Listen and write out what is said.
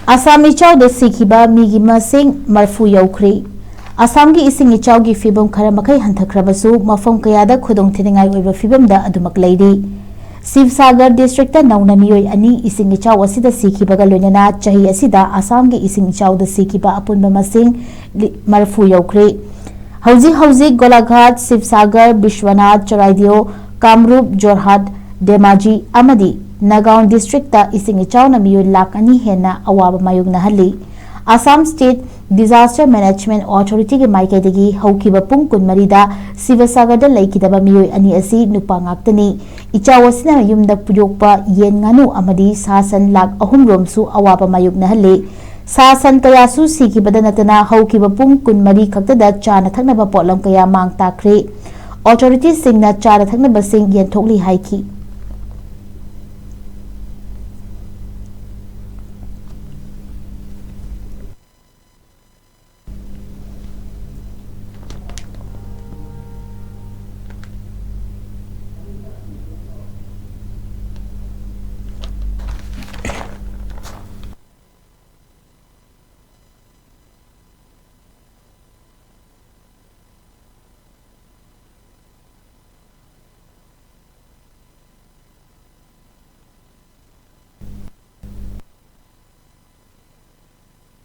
Assam Echaoda Sikhiba Meesing marfu Youkhre. Assam ki ising ichaw gi fibam khara makai hantakrabasu mafam kayada khudong thiningai oiba fibam da adumak leiri. Sivsagar district ta nauna miyoi ani ising ichaw asida sikhibaga loinana chahi asida Assam ki ising ichaw da sikhiba apunba masing marfu Youkhre. Hauzi Golaghat, Sivsagar, Bishwanath, Charaidio, Kamrup, Jorhat, Demaji, Amadi, Nagaon district ta ising ichaw na miyoi lak ani hena awaba mayog na hali. Assam State Disaster Management Authority ke maikadagi haukiba pung kunmarida Sivsagar da laikidaba miyoi ani asi nupa ngaktani. Ichaw asina yumda puyokpa yen nganu amadi sasan lak ahum romsu awaba mayog na hali. Sasan kaya su sikhiba natana haukiba pung kunmari khaktada chana thaknaba potlam kaya mang takre. Authorities singna chana thaknaba sing yen thokli haiki.